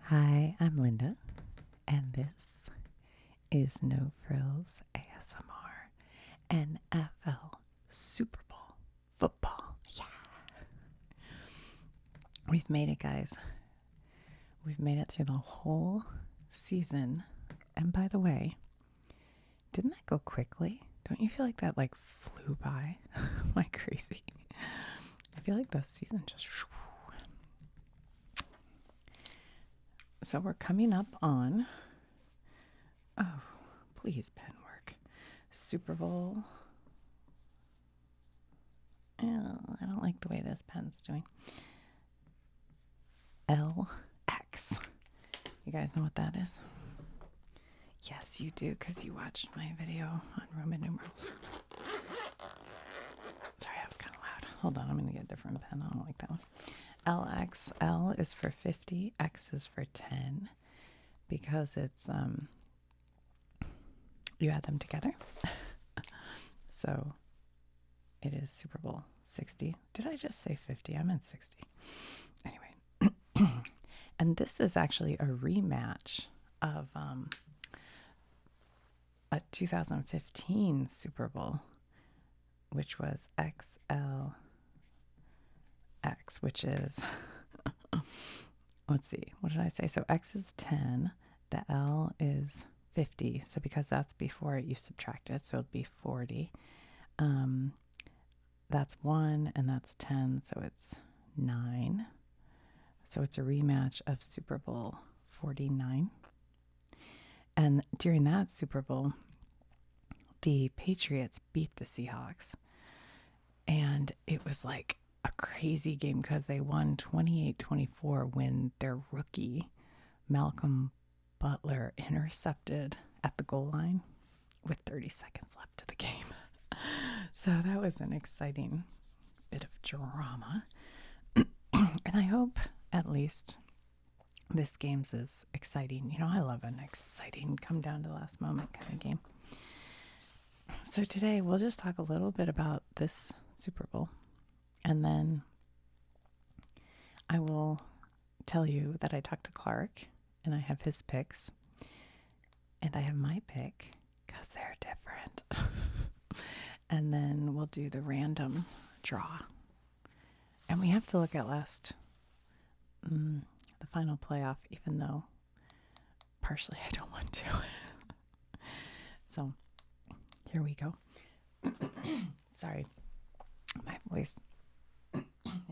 Hi, I'm Linda, and this is No Frills ASMR NFL Super Bowl football. Yeah. We've made it, guys. We've made it through the whole season. And by the way, didn't that go quickly? Don't you feel like that flew by like crazy? I feel like the season just... So we're coming up on... Oh, please, pen work. Super Bowl. Oh, I don't like the way this pen's doing. LX. You guys know what that is? Yes, you do, because you watched my video on Roman numerals. Sorry, that was kind of loud. Hold on, I'm going to get a different pen. I don't like that one. LX. L is for 50. X is for 10. Because it's, you add them together. So it is Super Bowl 60. Did I just say 50? I meant 60. Anyway. And this is actually a rematch of a 2015 Super Bowl, which was XLX, which is, let's see, what did I say? So X is 10, the L is 50. So because that's before it, you subtract it, so it'd be 40. That's 1 and that's 10, so it's 9. So it's a rematch of Super Bowl 49. And during that Super Bowl, the Patriots beat the Seahawks. And it was like a crazy game because they won 28-24 when their rookie, Malcolm Butler, intercepted at the goal line with 30 seconds left to the game. So that was an exciting bit of drama. And I hope at least this game's as exciting. You know, I love an exciting come down to the last moment kind of game. So today we'll just talk a little bit about this Super Bowl, and then I will tell you that I talked to Clark and I have his picks and I have my pick because they're different. And then we'll do the random draw. And we have to look at the final playoff, even though partially I don't want to. So here we go. Sorry, my voice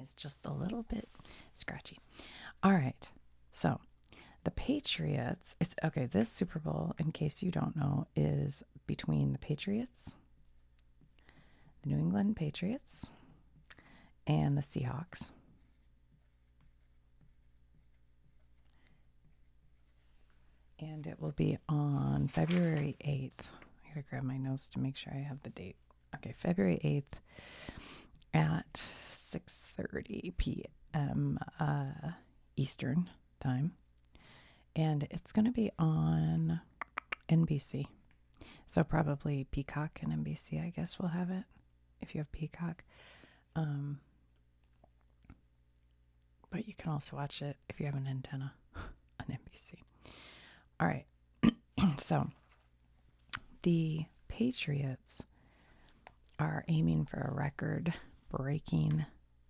is just a little bit scratchy. All right, so the Patriots, this Super Bowl, in case you don't know, is between the Patriots, the New England Patriots, and the Seahawks. And it will be on February 8th. I gotta grab my notes to make sure I have the date. Okay, February 8th at 6:30 p.m. Eastern time. And it's going to be on NBC. So probably Peacock and NBC, I guess, will have it if you have Peacock. But you can also watch it if you have an antenna on NBC. All right. So the Patriots are aiming for a record-breaking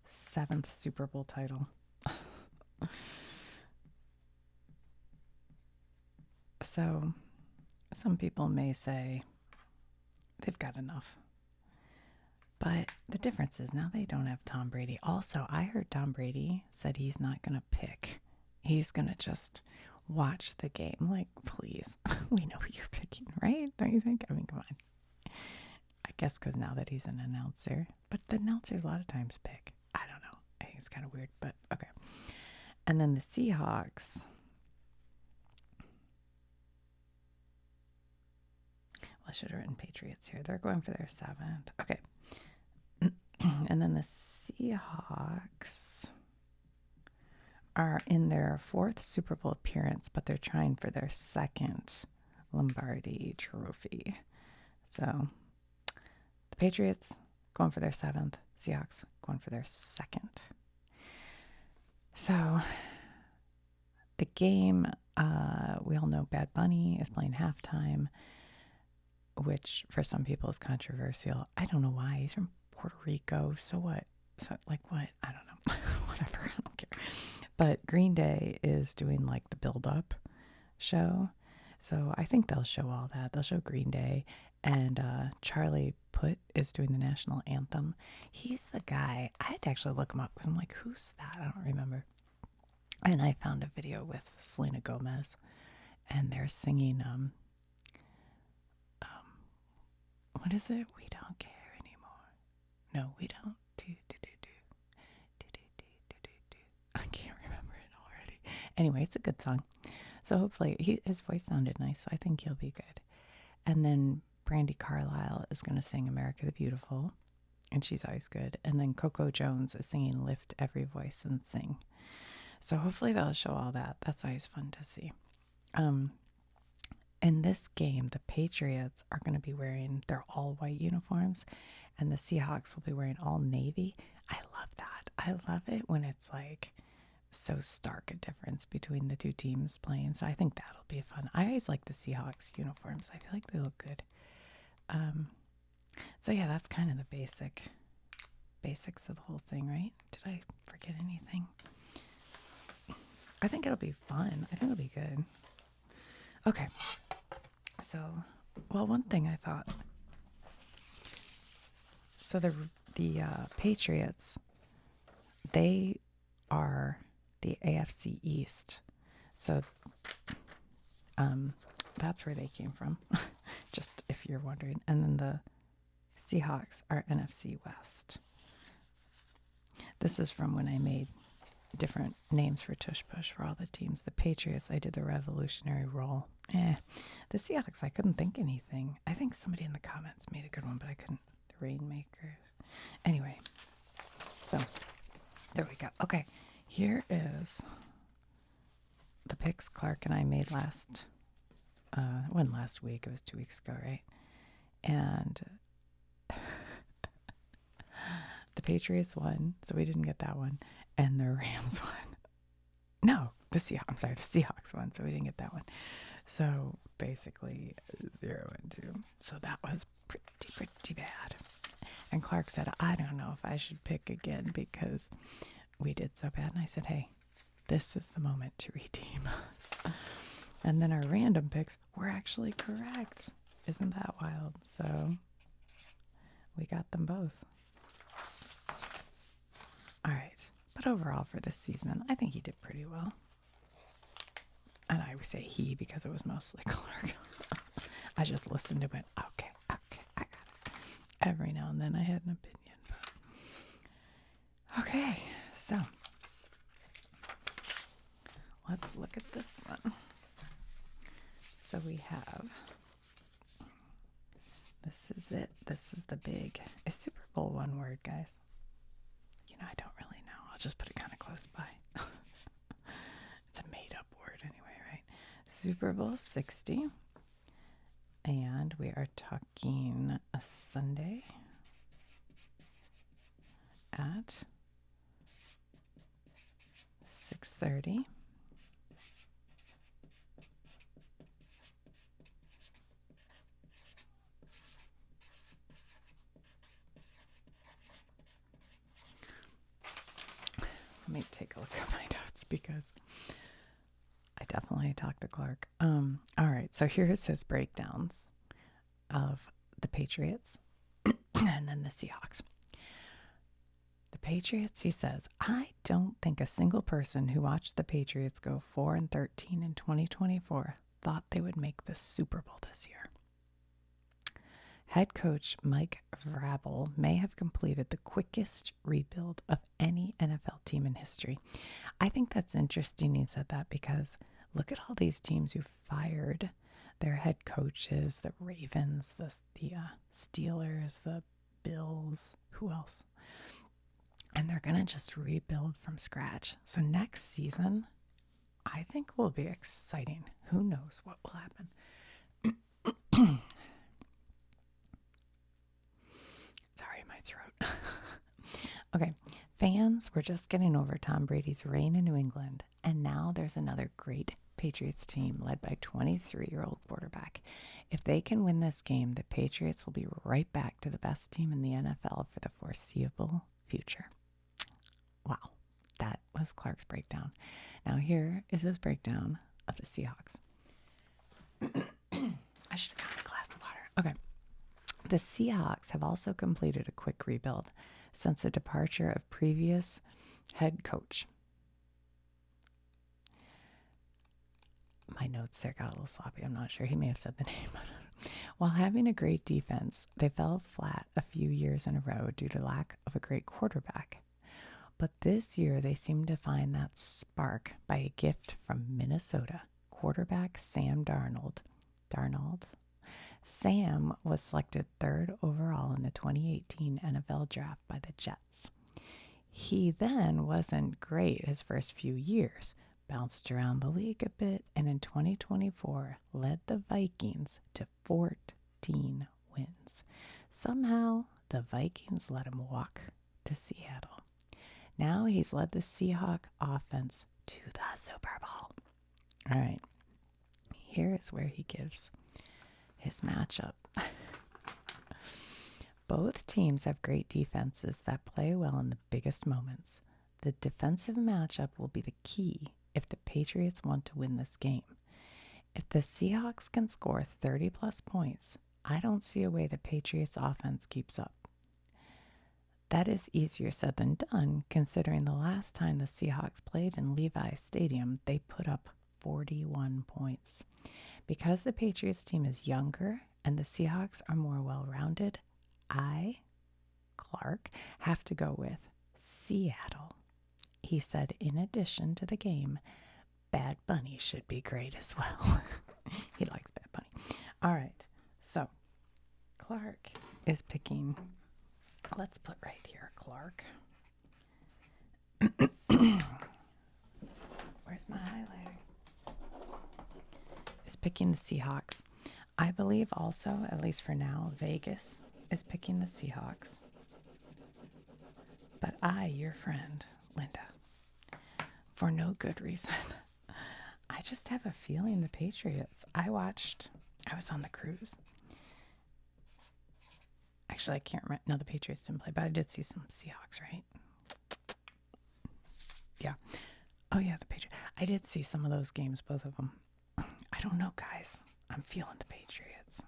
7th Super Bowl title. So some people may say they've got enough. But the difference is now they don't have Tom Brady. Also, I heard Tom Brady said he's not going to pick. He's going to just watch the game. Like, please, we know who you're picking, right? Don't you think? I mean, come on. I guess because now that he's an announcer. But the announcers a lot of times pick. I don't know. I think it's kind of weird, but okay. And then the Seahawks. Well, I should have written Patriots here. They're going for their 7th. Okay. And then the Seahawks are in their 4th Super Bowl appearance, but they're trying for their 2nd Lombardi trophy. So the Patriots going for their 7th, Seahawks going for their 2nd. So the game, we all know Bad Bunny is playing halftime, which for some people is controversial. I don't know why. He's from Puerto Rico. So what? So, like, what? I don't know. Whatever. I don't care. But Green Day is doing like the build up show. So I think they'll show all that. They'll show Green Day. And Charlie Puth is doing the national anthem. He's the guy. I had to actually look him up because I'm like, who's that? I don't remember. And I found a video with Selena Gomez, and they're singing, what is it? We don't care anymore. No, we don't. Do, do, do, do. Do, do, do, do, do, do. I can't remember it already. Anyway, it's a good song. So hopefully, his voice sounded nice, so I think he'll be good. And then Brandy Carlisle is going to sing America the Beautiful, and she's always good. And then Coco Jones is singing Lift Every Voice and Sing. So hopefully they'll show all that. That's always fun to see. In this game, the Patriots are going to be wearing their all white uniforms, and the Seahawks will be wearing all navy. I love that. I love it when it's like so stark a difference between the two teams playing. So I think that'll be fun. I always like the Seahawks uniforms. I feel like they look good. So yeah, that's kind of the basics of the whole thing, right? Did I forget anything? I think it'll be fun. I think it'll be good. Okay. So, well, one thing I thought. So the Patriots, they are the AFC East. So that's where they came from, just if you're wondering. And then the Seahawks are NFC West. This is from when I made different names for Tush Push for all the teams. The Patriots, I did the revolutionary roll. The Seahawks, I couldn't think anything. I think somebody in the comments made a good one, but I couldn't. The Rainmakers. Anyway, so there we go. Okay, here is the picks Clark and I made last week. It was 2 weeks ago, right? And the Patriots won, so we didn't get that one. And the Rams won. No, the Seahawks won, so we didn't get that one. So basically 0 and 2. So that was pretty bad. And Clark said, I don't know if I should pick again because we did so bad. And I said, hey, this is the moment to redeem. And then our random picks were actually correct. Isn't that wild? So we got them both. All right. But overall for this season, I think he did pretty well. And I would say he because it was mostly Clark. I just listened and went, okay, I got it. Every now and then I had an opinion. Okay, so let's look at this one. So we have, this is it. This is the big, is Super Bowl one word, guys? You know, I don't really know. I'll just put it kind of close by. It's a made up word anyway, right? Super Bowl 60. And we are talking a Sunday at 6:30. Let me take a look at my notes because I definitely talked to Clark. All right, so here's his breakdowns of the Patriots and then the Seahawks. The Patriots, he says, I don't think a single person who watched the Patriots go 4-13 in 2024 thought they would make the Super Bowl this year. Head coach Mike Vrabel may have completed the quickest rebuild of any NFL team in history. I think that's interesting he said that because look at all these teams who fired their head coaches, the Ravens, the Steelers, the Bills, who else? And they're going to just rebuild from scratch. So next season, I think will be exciting. Who knows what will happen? Sorry, my throat. Okay, Fans were just getting over Tom Brady's reign in New England, and now there's another great Patriots team led by 23-year-old quarterback. If they can win this game, the Patriots will be right back to the best team in the NFL for the foreseeable future. Wow, that was Clark's breakdown. Now here is his breakdown of the Seahawks. I should have gotten a glass of water. Okay. The Seahawks have also completed a quick rebuild since the departure of previous head coach. My notes there got a little sloppy. I'm not sure. He may have said the name. While having a great defense, they fell flat a few years in a row due to lack of a great quarterback. But this year, they seem to find that spark by a gift from Minnesota quarterback Sam Darnold. Sam was selected 3rd overall in the 2018 NFL draft by the Jets. He then wasn't great his first few years, bounced around the league a bit, and in 2024 led the Vikings to 14 wins. Somehow, the Vikings let him walk to Seattle. Now he's led the Seahawk offense to the Super Bowl. All right, here is where he gives his matchup. Both teams have great defenses that play well in the biggest moments. The defensive matchup will be the key if the Patriots want to win this game. If the Seahawks can score 30-plus points, I don't see a way the Patriots' offense keeps up. That is easier said than done, considering the last time the Seahawks played in Levi's Stadium, they put up 41 points. Because the Patriots team is younger and the Seahawks are more well-rounded, I, Clark, have to go with Seattle. He said in addition to the game, Bad Bunny should be great as well. He likes Bad Bunny. All right, so Clark is picking, let's put right here, Clark. Where's my highlighter? Is picking the Seahawks. I believe also, at least for now, Vegas is picking the Seahawks. But I, your friend, Linda, for no good reason, I just have a feeling the Patriots. I was on the cruise. Actually, I can't remember. No, the Patriots didn't play, but I did see some Seahawks, right? Yeah. Oh, yeah, the Patriots. I did see some of those games, both of them. I don't know, guys. I'm feeling the Patriots.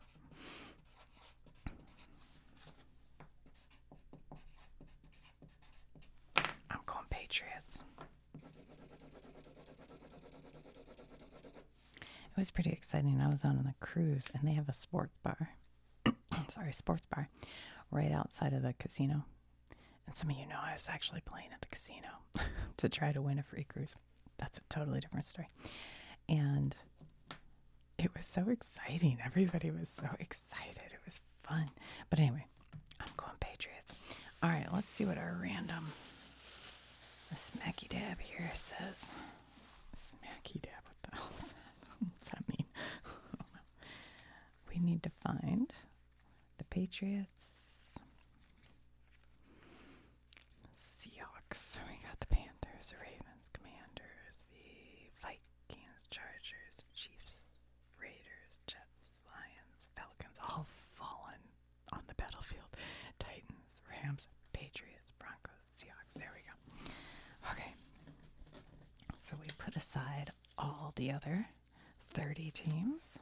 I'm going Patriots. It was pretty exciting. I was on a cruise, and they have a sports bar. Sports bar right outside of the casino. And some of you know I was actually playing at the casino to try to win a free cruise. That's a totally different story. And it was so exciting. Everybody was so excited. It was fun. But anyway, I'm going Patriots. All right, let's see what our random Smacky Dab here says. Smacky Dab, what the hell is that? What does that mean? We need to find the Patriots. Seahawks. So we got the Panthers, Ravens, Commanders, the Vikings, Chargers, Chiefs, Raiders, Jets, Lions, Falcons, all fallen on the battlefield. Titans, Rams, Patriots, Broncos, Seahawks. There we go. Okay. So we put aside all the other 30 teams.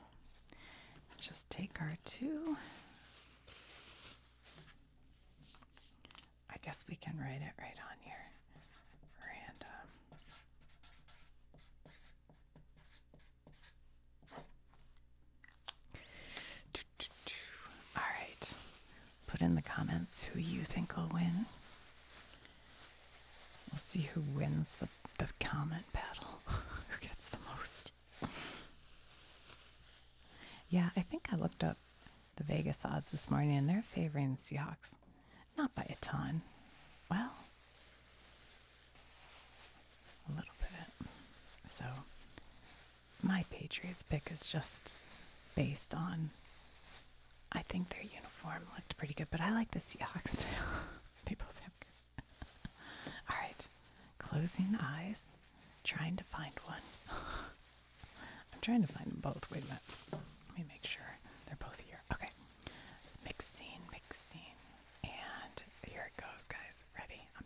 Just take our two. I guess we can write it right on here. Random. All right. Put in the comments who you think will win. We'll see who wins the comment battle. Who gets the most. Yeah, I think I looked up the Vegas odds this morning, and they're favoring the Seahawks. Not by a ton. Well, a little bit. So, my Patriots pick is just based on, I think their uniform looked pretty good, but I like the Seahawks too. They both have good. closing the eyes, trying to find one. I'm trying to find them both. Wait a minute. Let me make sure they're both here. Okay. It's mixing. And here it goes, guys. Ready? I'm